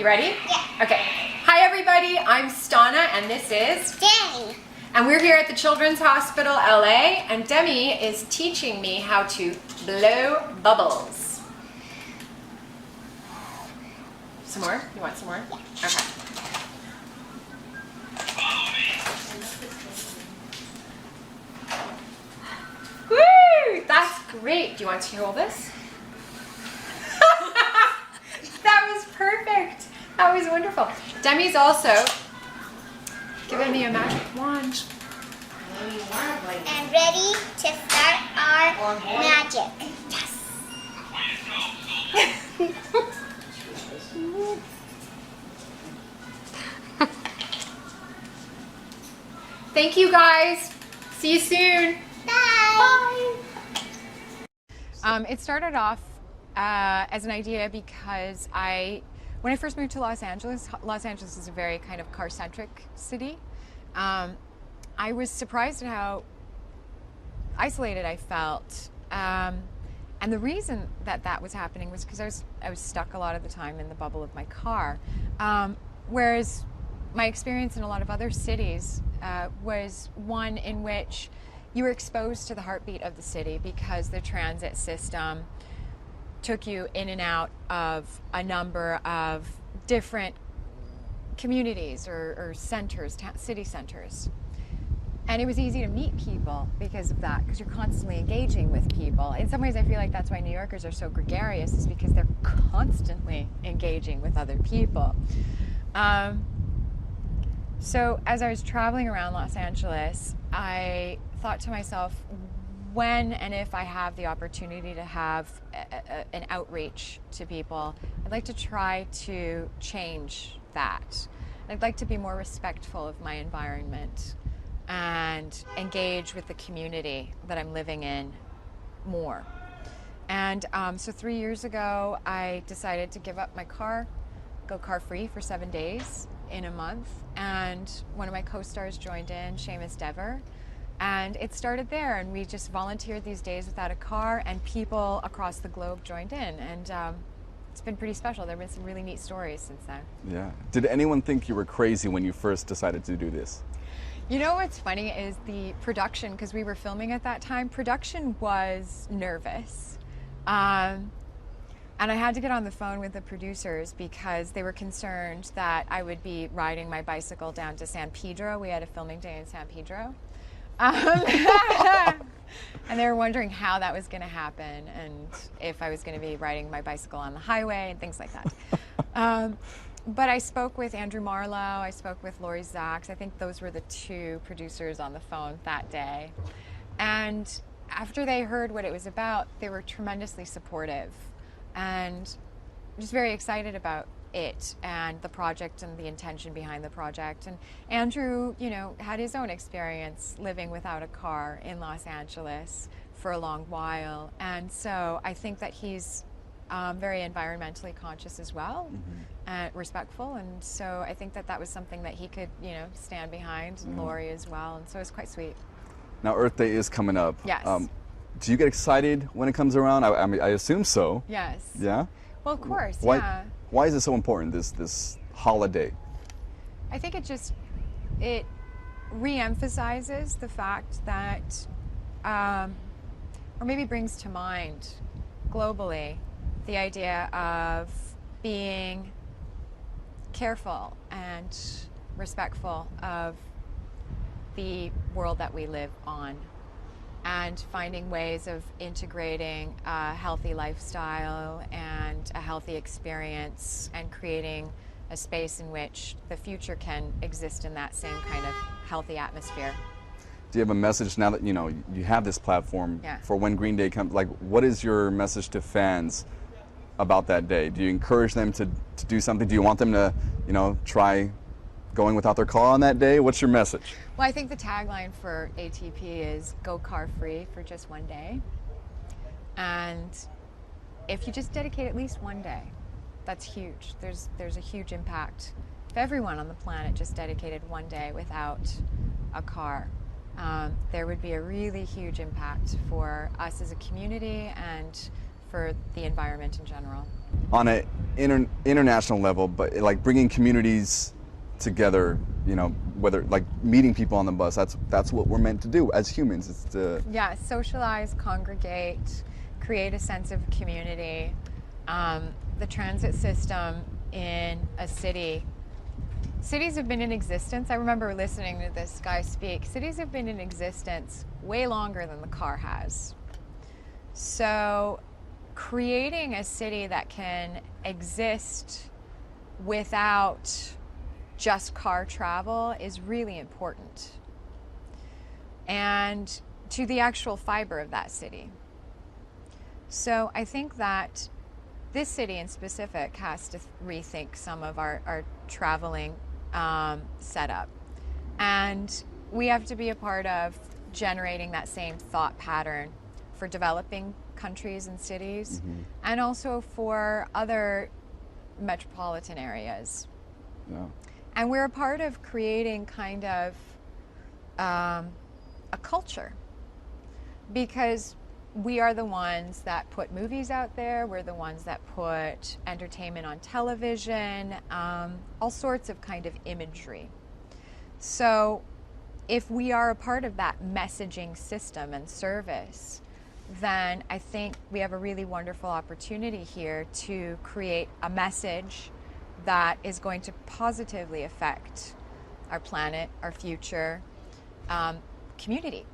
You ready? Yeah. Okay. Hi everybody, I'm Stana and this is Demi. And we're here at the Children's Hospital LA and Demi is teaching me how to blow bubbles. Some more? You want some more? Yeah. Okay. Woo! That's great. Do you want to hold this? That was perfect. That was wonderful. Demi's also given me a magic wand. And ready to start our magic. Yes. Thank you guys. See you soon. Bye. It started off as an idea because when I first moved to Los Angeles is a very kind of car-centric city. I was surprised at how isolated I felt. And the reason that was happening was because I was stuck a lot of the time in the bubble of my car. Whereas my experience in a lot of other cities was one in which you were exposed to the heartbeat of the city because the transit system took you in and out of a number of different communities or centers, city centers. And it was easy to meet people because of that, because you're constantly engaging with people. In some ways, I feel like that's why New Yorkers are so gregarious, is because they're constantly engaging with other people. So as I was traveling around Los Angeles, I thought to myself, when and if I have the opportunity to have an outreach to people, I'd like to try to change that. I'd like to be more respectful of my environment and engage with the community that I'm living in more. And so 3 years ago, I decided to give up my car, go car-free for 7 days in a month. And one of my co-stars joined in, Seamus Dever. And it started there, and we just volunteered these days without a car, and people across the globe joined in. And it's been pretty special. There have been some really neat stories since then. Yeah. Did anyone think you were crazy when you first decided to do this? You know what's funny is the production, because we were filming at that time, production was nervous. And I had to get on the phone with the producers because they were concerned that I would be riding my bicycle down to San Pedro. We had a filming day in San Pedro. And they were wondering how that was going to happen and if I was going to be riding my bicycle on the highway and things like that. But I spoke with Andrew Marlowe, I spoke with Laurie Zacks. I think those were the two producers on the phone that day. And after they heard what it was about, they were tremendously supportive and just very excited about it and the project and the intention behind the project. And Andrew, you know, had his own experience living without a car in Los Angeles for a long while. And so I think that he's very environmentally conscious as well, and respectful. And so I think that was something that he could, you know, stand behind, and Laurie as well. And so it's quite sweet. Now Earth Day is coming up. Yes. Do you get excited when it comes around? I mean, I assume so. Yes. Yeah? Well, of course, Why, yeah. Why is it so important, this holiday? I think it re-emphasizes the fact that, or maybe brings to mind globally the idea of being careful and respectful of the world that we live on, and finding ways of integrating a healthy lifestyle and a healthy experience and creating a space in which the future can exist in that same kind of healthy atmosphere. Do you have a message now that, you know, you have this platform for when Green Day comes? Like, what is your message to fans about that day? Do you encourage them to do something? Do you want them to, you know, try going without their car on that day? What's your message? Well, I think the tagline for ATP is go car free for just one day. And if you just dedicate at least one day, that's huge. There's a huge impact. If everyone on the planet just dedicated one day without a car, there would be a really huge impact for us as a community and for the environment in general. On an international level, but like bringing communities together, you know, whether like meeting people on the bus, that's what we're meant to do as humans. It's to socialize, congregate, create a sense of community. The transit system in a city, cities have been in existence. I remember listening to this guy speak. Cities have been in existence way longer than the car has. So creating a city that can exist without just car travel is really important, and to the actual fiber of that city. So I think that this city in specific has to rethink some of our traveling setup, and we have to be a part of generating that same thought pattern for developing countries and cities, and also for other metropolitan areas. Yeah. And we're a part of creating kind of a culture, because we are the ones that put movies out there, we're the ones that put entertainment on television, all sorts of kind of imagery. So if we are a part of that messaging system and service, then I think we have a really wonderful opportunity here to create a message that is going to positively affect our planet, our future, community,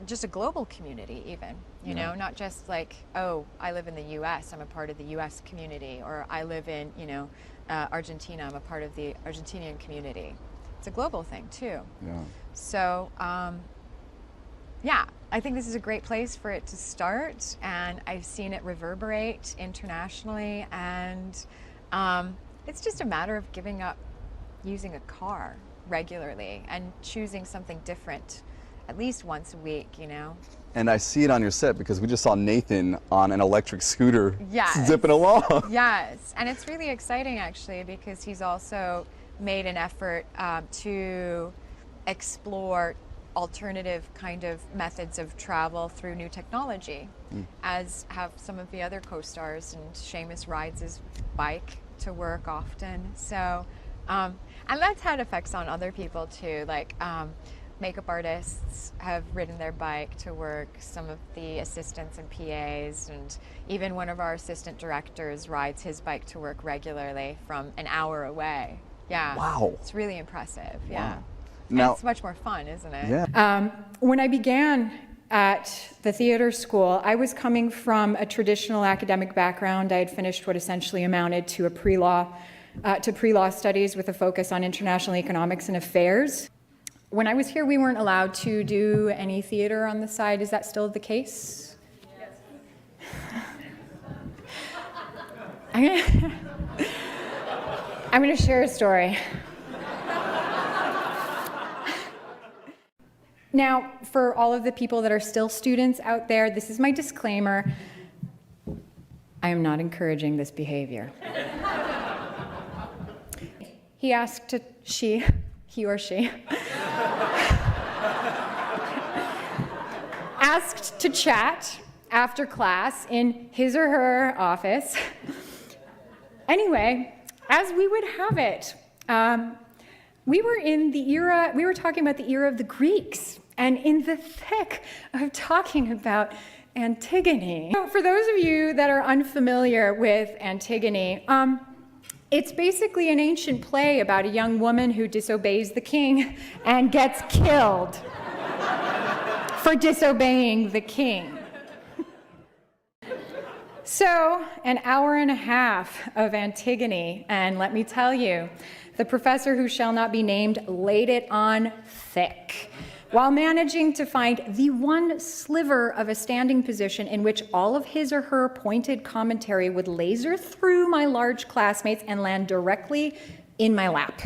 just a global community even, you know, not just like, oh, I live in the US, I'm a part of the US community, or I live in, you know, Argentina, I'm a part of the Argentinian community. It's a global thing too. Yeah. So, yeah, I think this is a great place for it to start, and I've seen it reverberate internationally, and it's just a matter of giving up using a car regularly and choosing something different at least once a week, you know. And I see it on your set because we just saw Nathan on an electric scooter zipping along. Yes, and it's really exciting actually, because he's also made an effort to explore alternative kind of methods of travel through new technology, as have some of the other co-stars, and Seamus rides his bike to work often. So, and that's had effects on other people too, like makeup artists have ridden their bike to work, some of the assistants and PAs, and even one of our assistant directors rides his bike to work regularly from an hour away. Yeah. Wow. It's really impressive. Yeah. Wow. Now, it's much more fun, isn't it? Yeah. When I began at the theater school, I was coming from a traditional academic background. I had finished what essentially amounted to a pre-law studies with a focus on international economics and affairs. When I was here, we weren't allowed to do any theater on the side. Is that still the case? Yes. I'm going to share a story. Now, for all of the people that are still students out there, this is my disclaimer. I am not encouraging this behavior. He or she, asked to chat after class in his or her office. Anyway, as we would have it, we were talking about the era of the Greeks, and in the thick of talking about Antigone. So for those of you that are unfamiliar with Antigone, it's basically an ancient play about a young woman who disobeys the king and gets killed for disobeying the king. So, an hour and a half of Antigone, and let me tell you, the professor who shall not be named laid it on thick, while managing to find the one sliver of a standing position in which all of his or her pointed commentary would laser through my large classmates and land directly in my lap.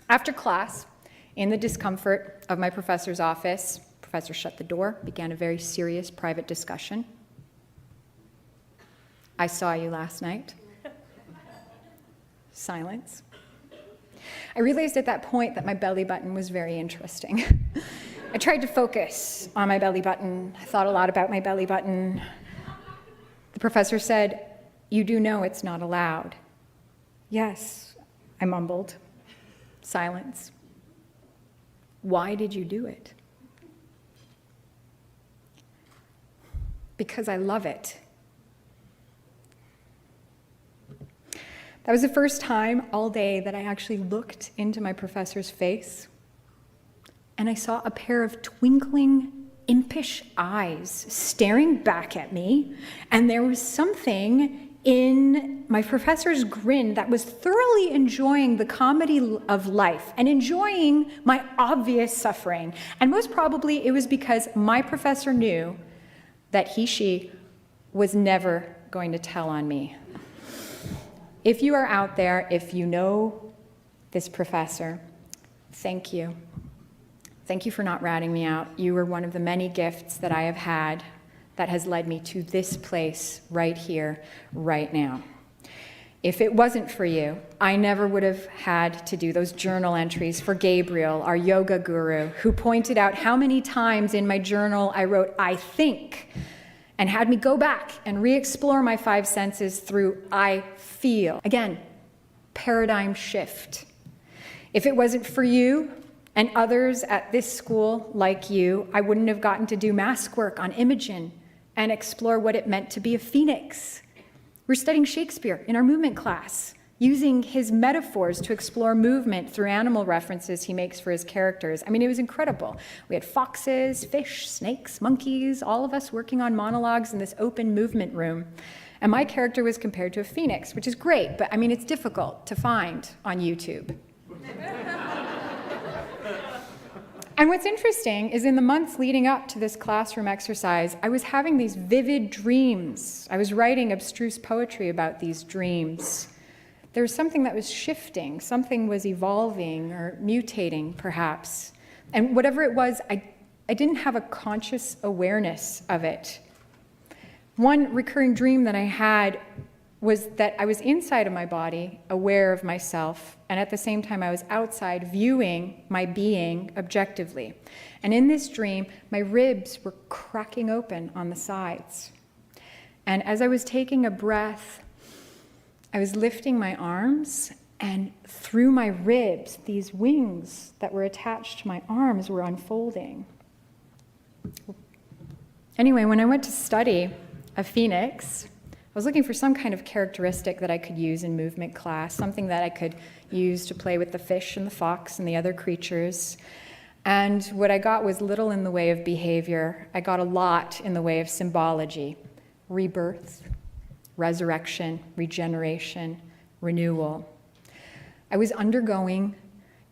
After class, in the discomfort of my professor's office, the professor shut the door, began a very serious private discussion. I saw you last night. Silence. I realized at that point that my belly button was very interesting. I tried to focus on my belly button. I thought a lot about my belly button. The professor said, "You do know it's not allowed." "Yes," I mumbled. Silence. "Why did you do it?" "Because I love it." That was the first time all day that I actually looked into my professor's face, and I saw a pair of twinkling, impish eyes staring back at me, and there was something in my professor's grin that was thoroughly enjoying the comedy of life and enjoying my obvious suffering. And most probably it was because my professor knew that she was never going to tell on me. If you are out there, if you know this professor, thank you. Thank you for not ratting me out. You were one of the many gifts that I have had that has led me to this place right here, right now. If it wasn't for you, I never would have had to do those journal entries for Gabriel, our yoga guru, who pointed out how many times in my journal I wrote, "I think," and had me go back and re-explore my five senses through "I feel." Again, paradigm shift. If it wasn't for you and others at this school like you, I wouldn't have gotten to do mask work on Imogen and explore what it meant to be a phoenix. We're studying Shakespeare in our movement class, using his metaphors to explore movement through animal references he makes for his characters. I mean, it was incredible. We had foxes, fish, snakes, monkeys, all of us working on monologues in this open movement room. And my character was compared to a phoenix, which is great, but I mean, it's difficult to find on YouTube. And what's interesting is in the months leading up to this classroom exercise, I was having these vivid dreams. I was writing abstruse poetry about these dreams. There was something that was shifting, something was evolving or mutating, perhaps. And whatever it was, I didn't have a conscious awareness of it. One recurring dream that I had was that I was inside of my body, aware of myself, and at the same time I was outside viewing my being objectively. And in this dream, my ribs were cracking open on the sides. And as I was taking a breath, I was lifting my arms, and through my ribs, these wings that were attached to my arms were unfolding. Anyway, when I went to study a phoenix, I was looking for some kind of characteristic that I could use in movement class, something that I could use to play with the fish and the fox and the other creatures. And what I got was little in the way of behavior. I got a lot in the way of symbology: rebirth, resurrection, regeneration, renewal. I was undergoing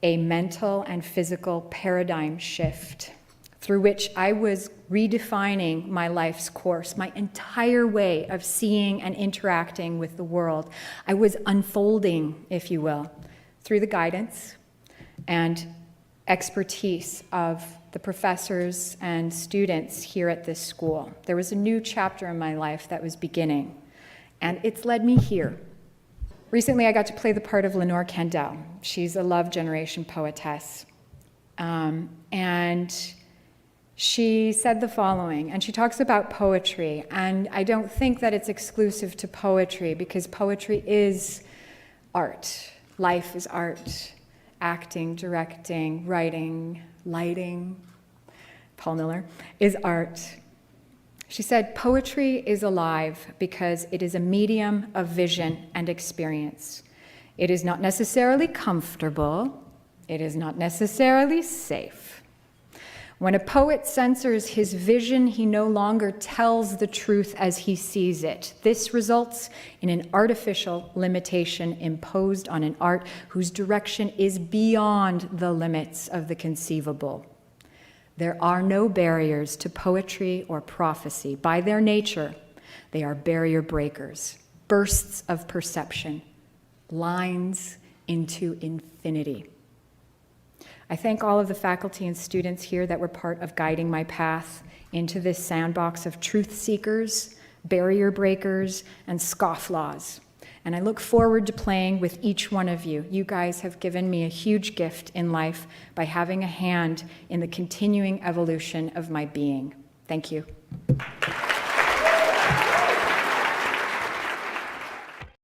a mental and physical paradigm shift through which I was redefining my life's course, my entire way of seeing and interacting with the world. I was unfolding, if you will, through the guidance and expertise of the professors and students here at this school. There was a new chapter in my life that was beginning, and it's led me here. Recently, I got to play the part of Lenore Kendall. She's a Love Generation poetess. And she said the following, and she talks about poetry, and I don't think that it's exclusive to poetry, because poetry is art. Life is art. Acting, directing, writing, lighting, Paul Miller, is art. She said, "Poetry is alive because it is a medium of vision and experience. It is not necessarily comfortable. It is not necessarily safe. When a poet censors his vision, he no longer tells the truth as he sees it. This results in an artificial limitation imposed on an art whose direction is beyond the limits of the conceivable. There are no barriers to poetry or prophecy. By their nature, they are barrier breakers, bursts of perception, lines into infinity." I thank all of the faculty and students here that were part of guiding my path into this sandbox of truth seekers, barrier breakers, and scofflaws. And I look forward to playing with each one of you. You guys have given me a huge gift in life by having a hand in the continuing evolution of my being. Thank you.